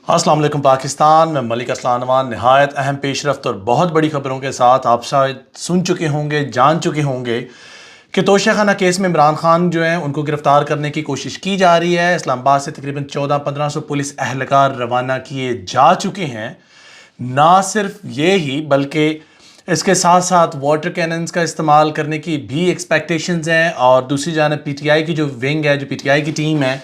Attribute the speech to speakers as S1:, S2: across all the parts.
S1: अस्सलाम वालेकुम पाकिस्तान में मलिक असलान नवान नहायत अहम पेशरफ्त और बहुत बड़ी खबरों के साथ आप शायद सुन चुके होंगे, जान चुके होंगे कि तोशाखाना केस में इमरान खान जो हैं उनको गिरफ्तार करने की कोशिश की जा रही है। इस्लामाबाद से तकरीबन 1400-1500 पुलिस अहलकार रवाना किए जा चुके हैं। ना सिर्फ ये ही बल्कि इसके साथ साथ वाटर कैनन्स का इस्तेमाल करने की भी एक्सपेक्टेशंस हैं। और दूसरी जानब पीटीआई की जो विंग है, जो पीटीआई की टीम है,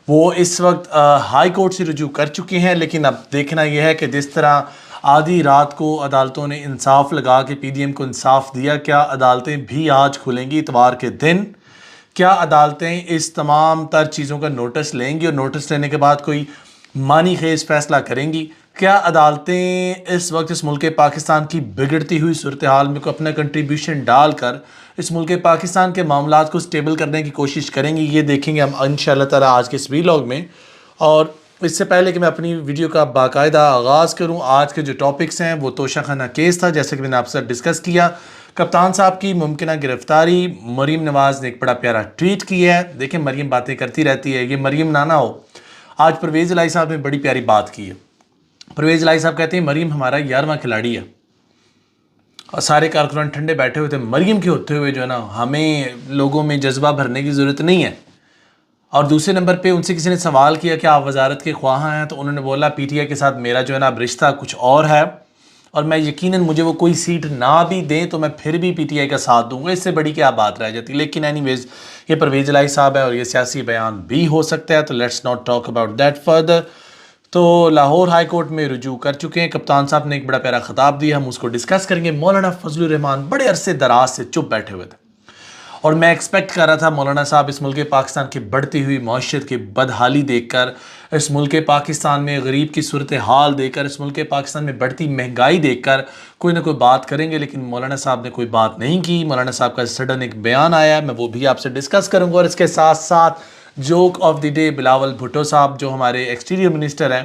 S1: वो इस वक्त हाई कोर्ट से रुजू कर चुके हैं। लेकिन अब देखना यह है कि जिस तरह आधी रात को अदालतों ने इंसाफ लगा के पीडीएम को इंसाफ दिया, क्या अदालतें भी आज खुलेंगी इतवार के दिन? क्या अदालतें इस तमाम तर चीज़ों का नोटिस लेंगी और नोटिस लेने के बाद कोई मानी खेज फैसला करेंगी? क्या अदालतें इस वक्त इस मुल्क पाकिस्तान की बिगड़ती हुई सूरत हाल में को अपना कंट्रीब्यूशन डालकर इस मुल्क पाकिस्तान के मामलात को स्टेबल करने की कोशिश करेंगी? ये देखेंगे हम इंशाअल्लाह ताला आज के इस वीलॉग में। और इससे पहले कि मैं अपनी वीडियो का बाकायदा आगाज़ करूँ, आज के जो टॉपिक्स हैं वो तोशाखाना केस था, जैसे कि मैंने आपसे डिस्कस किया। कप्तान साहब की मुमकिन गिरफ्तारी, मरीम नवाज़ ने एक बड़ा प्यारा ट्वीट किया है। देखिए, मरीम बातें करती रहती है, ये मरीम ना हो। आज परवेज़ इलाही साहब ने बड़ी प्यारी बात की है। परवेज़ इलाही साहब कहते हैं मरीम हमारा 11वां खिलाड़ी है और सारे कारकुनान ठंडे बैठे हुए थे। मरीम के होते हुए जो है ना, हमें लोगों में जज्बा भरने की ज़रूरत नहीं है। और दूसरे नंबर पे उनसे किसी ने सवाल किया कि आप वजारत के ख्वाह हैं, तो उन्होंने बोला पीटीआई के साथ मेरा जो है ना अब रिश्ता कुछ और है और मैं यकीनन मुझे वो कोई सीट ना भी दें तो मैं फिर भी पीटीआई का साथ दूंगा। इससे बड़ी क्या बात रह जाती। लेकिन एनीवेज, ये परवेज़ इलाही साहब है और ये सियासी बयान भी हो सकता है, तो let's not talk about that further. तो लाहौर हाई कोर्ट में रुजू कर चुके हैं। कप्तान साहब ने एक बड़ा प्यारा खिताब दिया, हम उसको डिस्कस करेंगे। मौलाना फजलुर रहमान बड़े अरसे दराज से चुप बैठे हुए थे और मैं एक्सपेक्ट कर रहा था मौलाना साहब इस मुल्क पाकिस्तान की बढ़ती हुई मईशत की बदहाली देखकर, इस मुल्क पाकिस्तान में गरीब की सूरत हाल देखकर, इस मुल्क पाकिस्तान में बढ़ती महंगाई देखकर कोई ना कोई बात करेंगे। लेकिन मौलाना साहब ने कोई बात नहीं की। मौलाना साहब का सडन एक बयान आया, मैं वो भी आपसे डिस्कस करूँगा। और इसके साथ साथ joke of the day, Bilawal Bhutto साहब जो हमारे एक्सटीरियर मिनिस्टर हैं,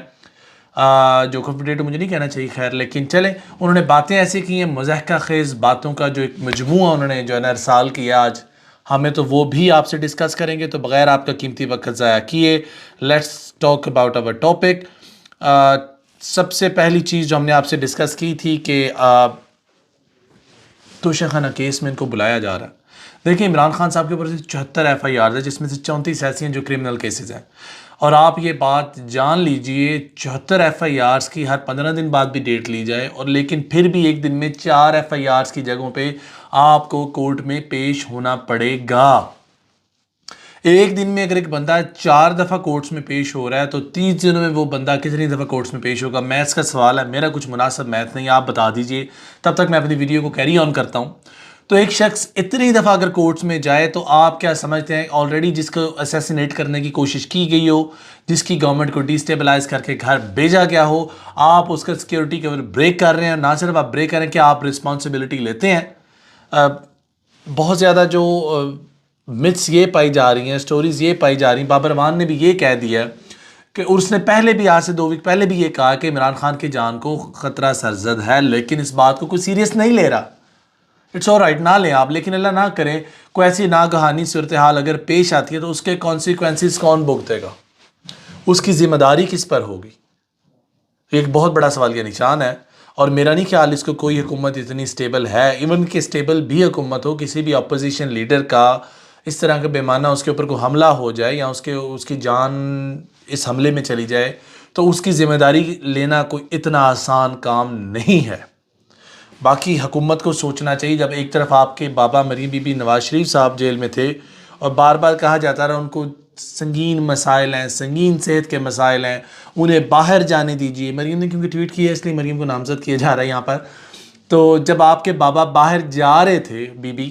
S1: जो कंफर्टेट मुझे नहीं कहना चाहिए, खैर, लेकिन चलें, उन्होंने बातें ऐसी की हैं, मज़ाहका खेज़ बातों का जो एक मजमूआ उन्होंने जो है ना इरसाल किया आज हमें, तो वो भी आपसे डिस्कस करेंगे। तो बग़ैर आपका कीमती वक्त ज़ाया किए, let's talk about our topic. सबसे पहली चीज़ जो हमने आपसे डिस्कस की थी कि तोशाखाना केस में इनको बुलाया जा रहा है। देखिए, इमरान खान साहब के ऊपर से 74 FIR है, जिसमें से 34 ऐसी हैं जो क्रिमिनल केसेस हैं। और आप ये बात जान लीजिए, 74 FIRs की हर 15 दिन बाद भी डेट ली जाए और लेकिन फिर भी एक दिन में 4 FIRs की जगहों पे आपको कोर्ट में पेश होना पड़ेगा। एक दिन में अगर एक बंदा 4 दफ़ा कोर्ट्स में पेश हो रहा है तो 30 दिनों में वो बंदा कितनी दफ़ा कोर्ट्स में पेश होगा? मैथ्स का सवाल है, मेरा कुछ मुनासिब मैथ नहीं, आप बता दीजिए, तब तक मैं अपनी वीडियो को कैरी ऑन करता हूँ। तो एक शख्स इतनी दफ़ा अगर कोर्ट्स में जाए तो आप क्या समझते हैं, ऑलरेडी जिसको असैसिनेट करने की कोशिश की गई हो, जिसकी गवर्नमेंट को डिस्टेबलाइज करके घर भेजा गया हो, आप उसका सिक्योरिटी कवर ब्रेक कर रहे हैं। ना सिर्फ आप ब्रेक करें, क्या आप रिस्पॉन्सिबिलिटी लेते हैं? बहुत ज़्यादा जो मिथ्स ये पाई जा रही हैं, स्टोरीज़ ये पाई जा रही हैं। बाबर रहमान ने भी ये कह दिया कि उसने पहले भी, आज से 2 वीक पहले भी ये कहा कि इमरान खान की जान को ख़तरा सरजद है, लेकिन इस बात को कोई सीरियस नहीं ले रहा। इट्स ऑल राइट, ना लें आप, लेकिन अल्लाह ना करे कोई ऐसी नागहानी सूरत हाल अगर पेश आती है तो उसके कॉन्सिक्वेंसेस कौन भुगतेगा, उसकी ज़िम्मेदारी किस पर होगी? एक बहुत बड़ा सवाल का निशान है। और मेरा नहीं ख्याल इसको कोई हुकूमत इतनी स्टेबल है, इवन कि स्टेबल भी हुकूमत हो, किसी भी अपोजिशन लीडर का इस तरह का बेमाना उसके ऊपर कोई हमला हो जाए या उसकी जान इस हमले में चली जाए तो उसकी ज़िम्मेदारी लेना कोई इतना आसान काम नहीं है। बाकी हुकूमत को सोचना चाहिए, जब एक तरफ आपके बाबा मरीम बीबी नवाज शरीफ साहब जेल में थे और बार बार कहा जाता रहा उनको संगीन मसाइल हैं, संगीन सेहत के मसाइल हैं, उन्हें बाहर जाने दीजिए। मरीम ने क्योंकि ट्वीट किया इसलिए मरीम को नामजद किया जा रहा है यहाँ पर। तो जब आपके बाबा बाहर जा रहे थे, बीबी,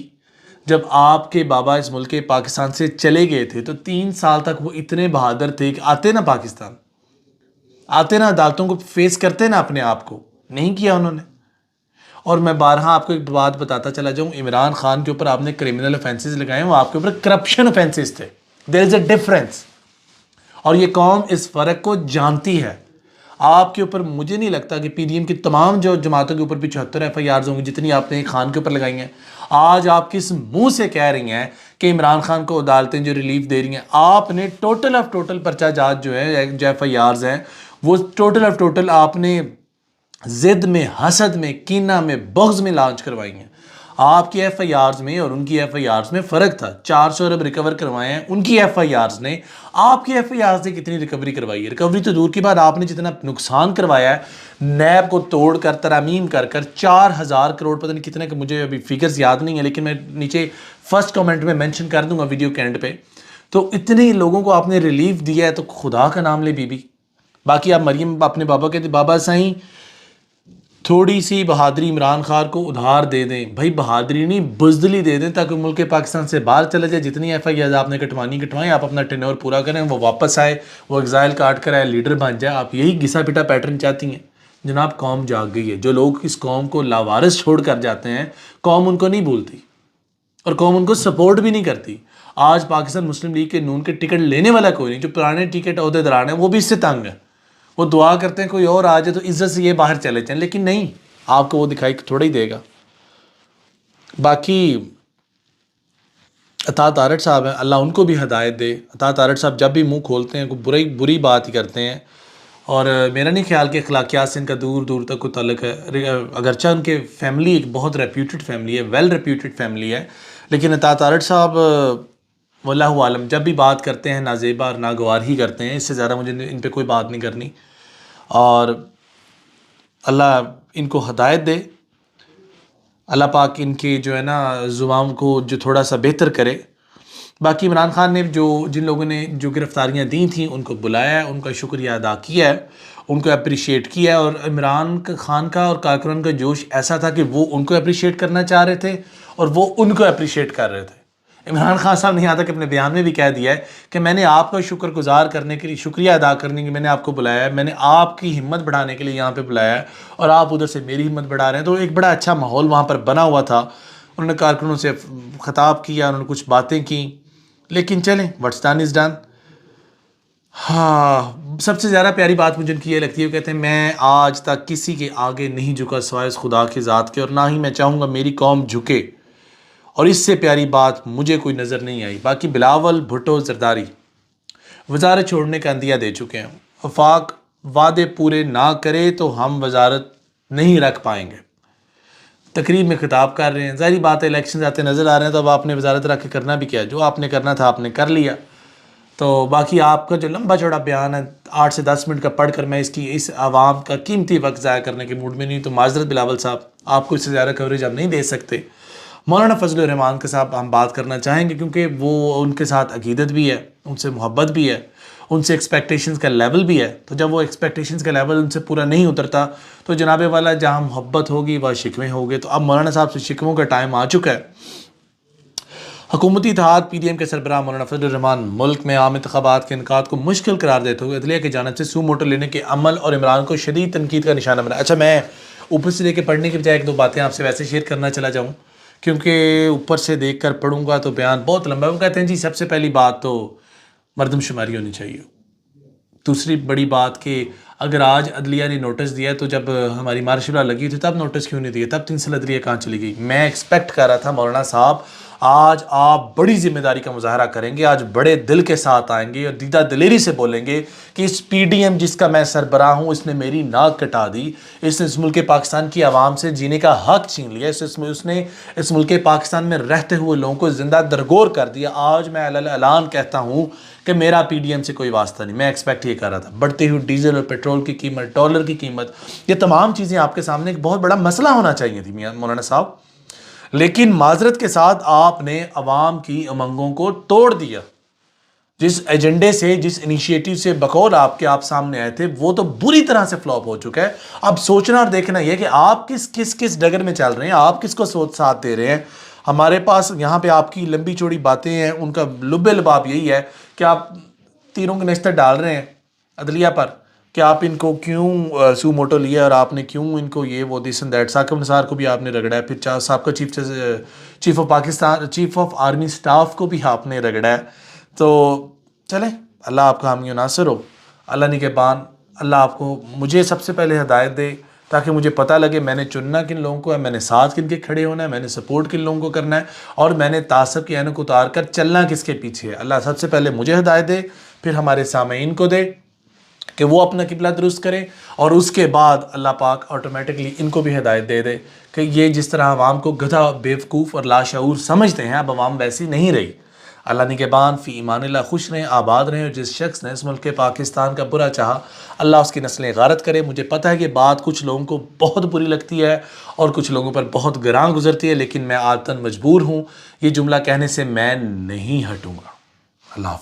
S1: जब आपके बाबा इस मुल्क पाकिस्तान से चले गए थे तो 3 साल तक वो इतने बहादुर थे कि आते ना पाकिस्तान, आते ना अदालतों को फेस करते ना अपने आप को, नहीं किया उन्होंने। और मैं बारहा आपको एक बात बताता चला जाऊँ, इमरान खान के ऊपर आपने क्रिमिनल ऑफेंसेस लगाए, वो आपके ऊपर करप्शन ऑफेंसेस थे। देयर इज़ अ डिफरेंस और ये कौम इस फ़र्क को जानती है। आपके ऊपर मुझे नहीं लगता कि पीडीएम की तमाम जो जमातों के ऊपर भी 74 FIRs होंगी जितनी आपने खान के ऊपर लगाई हैं। आज आप किस मुंह से कह रही हैं कि इमरान खान को अदालतें जो रिलीफ दे रही हैं? आपने टोटल ऑफ टोटल पर्चा जात जो है, जो FIRs हैं, वो टोटल ऑफ टोटल आपने ज़िद में, हसद में, कीना में, बग़्ज़ में लॉन्च करवाई हैं। आपकी FIRs में और उनकी FIRs में फ़र्क था। 400 अरब रिकवर करवाए हैं उनकी FIRs ने, आपकी FIRs ने कितनी रिकवरी करवाई है? रिकवरी तो दूर की बात, आपने जितना नुकसान करवाया है नैब को तोड़ कर, तरामीम कर कर 4000 करोड़, पता नहीं कितने के, मुझे अभी फिगर्स याद नहीं है, लेकिन मैं नीचे फर्स्ट कमेंट में मेंशन कर दूंगा वीडियो के एंड पे। तो इतने लोगों को आपने रिलीफ दिया है, तो खुदा का नाम ले बीबी। बाकी आप मरियम अपने बाबा कहते, बाबा साईं थोड़ी सी बहादुरी इमरान खान को उधार दे दें। भाई बहादुरी नहीं, बुज़दिली दे दें, ताकि मुल्क पाकिस्तान से बाहर चले जाए। जितनी FIRs आपने कटवाएं, आप अपना टेन्योर पूरा करें, वो वापस आए, वो एग्ज़ाइल काट कर आए, लीडर बन जाए। आप यही घिसा पिटा पैटर्न चाहती हैं। जनाब कौम जाग गई है। जो लोग इस कौम को लावारिस छोड़ कर जाते हैं, कौम उनको नहीं भूलती और कौम उनको सपोर्ट भी नहीं करती। आज पाकिस्तान मुस्लिम लीग के नून के टिकट लेने वाला कोई नहीं। जो पुराने टिकट अहदेदारान हैं वो भी इससे तंग है। वो दुआ करते हैं कोई और आ जाए तो इज्जत से ये बाहर चले जाएं, लेकिन नहीं, आपको वो दिखाई थोड़ा ही देगा। बाकी अता तारड़ साहब हैं, अल्लाह उनको भी हदायत दे। अता तारड़ साहब जब भी मुंह खोलते हैं कोई बुरी बात ही करते हैं, और मेरा नहीं ख्याल कि अखलाकियात से इनका दूर दूर तक कोई ताल्लुक है। अगरचा उनके फैमिली एक बहुत रेप्यूटेड फैमिली है, वेल रेप्यूटेड फैमिली है, लेकिन अता तारड़ साहब वल्लाहु आलम जब भी बात करते हैं नाजेबा और नागवार ही करते हैं। इससे ज़्यादा मुझे इन पर कोई बात नहीं करनी। और अल्लाह इनको हदायत दे, अल्लाह पाक इनके जो है ना ज़ुबान को जो थोड़ा सा बेहतर करे। बाकी इमरान खान ने जिन लोगों ने जो गिरफ़्तारियाँ दी थी उनको बुलाया है, उनका शुक्रिया अदा किया है, उनको अप्रिशिएट किया है। और इमरान खान का और कारकुनान का जोश ऐसा था कि वो उनको अप्रिशिएट करना चाह रहे थे और वो उनको अप्रिशिएट कर रहे थे। इमरान खान साहब ने यहाँ तक अपने बयान में भी कह दिया है कि मैंने आपका शुक्रगुजार करने के लिए, शुक्रिया अदा करने के लिए मैंने आपको बुलाया है, मैंने आपकी हिम्मत बढ़ाने के लिए यहाँ पे बुलाया है, और आप उधर से मेरी हिम्मत बढ़ा रहे हैं। तो एक बड़ा अच्छा माहौल वहाँ पर बना हुआ था। उन्होंने कारकुनों से ख़िताब किया, उन्होंने कुछ बातें की, लेकिन चलें, व्हाट्स डन इज़ डन। हाँ, सबसे ज़्यादा प्यारी बात मुझे उनकी ये लगती है, वो कहते हैं मैं आज तक किसी के आगे नहीं झुका सिवाय खुदा की ज़ात के, और ना ही मैं चाहूँगा मेरी कौम झुके, और इससे प्यारी बात मुझे कोई नज़र नहीं आई। बाकी बिलावल भुट्टो जरदारी वजारत छोड़ने का अंदिया दे चुके हैं। वफाक वादे पूरे ना करे तो हम वजारत नहीं रख पाएंगे। तकरीब में खिताब कर रहे हैं। ज़ाहिर बात है इलेक्शन आते नज़र आ रहे हैं, तो अब आपने वजारत रख के करना भी क्या है, जो आपने करना था आपने कर लिया। तो बाकी आपका जो लंबा चौड़ा बयान है 8 से 10 मिनट का पढ़कर मैं इस आवाम का कीमती वक्त ज़ाया करने के मूड में नहीं, तो माजरत बिलावल साहब, आपको इससे ज़्यादा कवरेज आप नहीं दे सकते। मौलाना फजल रहमान के साथ हम बात करना चाहेंगे, क्योंकि वो उनके साथ अकीदत भी है, उनसे मोहब्बत भी है, उनसे एक्सपेक्टेशंस का लेवल भी है। तो जब वो एक्सपेक्टेशंस का लेवल उनसे पूरा नहीं उतरता तो जनाबे वाला जहाँ मोहब्बत होगी वह शिकवे होंगे। तो अब मौलाना साहब से शिकवों का टाइम आ चुका है। हुकूमती इत्तेहाद PDM के सरबराह मौलाना फजल रहमान मुल्क में आम इंतखाबात के इनकाद को मुश्किल करार देते हुए अदलिया की जानिब से सू मोटो लेने के अमल और इमरान को शदीद तनकीद का निशाना बनाया। अच्छा, मैं ऊपर से लेकर पढ़ने के बजाय एक दो बातें आपसे वैसे शेयर करना चला जाऊँ, क्योंकि ऊपर से देख कर पढ़ूँगा तो बयान बहुत लंबा है। वो कहते हैं जी सबसे पहली बात तो मरदमशुमारी होनी चाहिए। दूसरी बड़ी बात कि अगर आज अदलिया ने नोटिस दिया, तो जब हमारी मार्शल लगी थी तब नोटिस क्यों नहीं दिया, तब 3 साल अदलिया कहाँ चली गई। मैं एक्सपेक्ट कर रहा था मौलाना साहब आज आप बड़ी जिम्मेदारी का मुजाहरा करेंगे, आज बड़े दिल के साथ आएंगे और दीदा दिलेरी से बोलेंगे कि इस PDM जिसका मैं सरबराह हूँ इसने मेरी नाक कटा दी, इसने इस मुल्क पाकिस्तान की आवाम से जीने का हक छीन लिया, उसने इस मुल्क पाकिस्तान में रहते हुए लोगों को जिंदा दरगोर कर दिया। आज मैं ऐलान कहता हूँ कि मेरा PDM से कोई वास्ता नहीं। मैं एक्सपेक्ट ये कर रहा था। बढ़ते हुए डीजल और पेट्रोल की कीमत, डॉलर की कीमत, ये तमाम चीज़ें आपके सामने एक बहुत बड़ा मसला होना चाहिए थी मियां मौलाना साहब, लेकिन माजरत के साथ आपने अवाम की उमंगों को तोड़ दिया। जिस एजेंडे से, जिस इनिशिएटिव से बकौल आपके आप सामने आए थे, वो तो बुरी तरह से फ्लॉप हो चुका है। अब सोचना और देखना यह कि आप किस डगर में चल रहे हैं, आप किसको साथ दे रहे हैं। हमारे पास यहाँ पे आपकी लंबी चौड़ी बातें हैं, उनका लुब्बे लबाब यही है कि आप तीरों के नश्तर डाल रहे हैं अदलिया पर कि आप इनको क्यों सू मोटो लिया और आपने क्यों इनको ये वो this and that. Saqib Nisar को भी आपने रगड़ा है, फिर साहब का chief of Pakistan, chief of army staff को भी आपने रगड़ा है। तो चलें, अल्लाह आपका हामी नासिर हो, अल्लाह निगहबान, अल्लाह आपको मुझे सबसे पहले हिदायत दे ताकि मुझे पता लगे मैंने चुनना किन लोगों को है, मैंने साथ किन के खड़े होना है, मैंने सपोर्ट किन लोगों को करना है, और मैंने तासब की ऐनक उतार कर चलना किसके पीछे है। अल्लाह सबसे पहले मुझे हिदायत दे, फिर हमारे सामईन को दे। कि वो अपना किबला दुरुस्त करें, और उसके बाद अल्लाह पाक ऑटोमेटिकली इनको भी हिदायत दे दे कि ये जिस तरह आवाम को गधा, बेवकूफ़ और लाशऊर समझते हैं, अब आवाम वैसी नहीं रही। अल्लाह निगहबान, फ़ी ईमानिल्लाह, खुश रहें, आबाद रहें, और जिस शख्स ने इस मुल्क पाकिस्तान का बुरा चाहा, अल्लाह उसकी नस्लें गारत करे। मुझे पता है कि बात कुछ लोगों को बहुत बुरी लगती है और कुछ लोगों पर बहुत गरां गुजरती है, लेकिन मैं आदतन मजबूर हूँ, ये जुमला कहने से मैं नहीं हटूँगा। अल्लाह।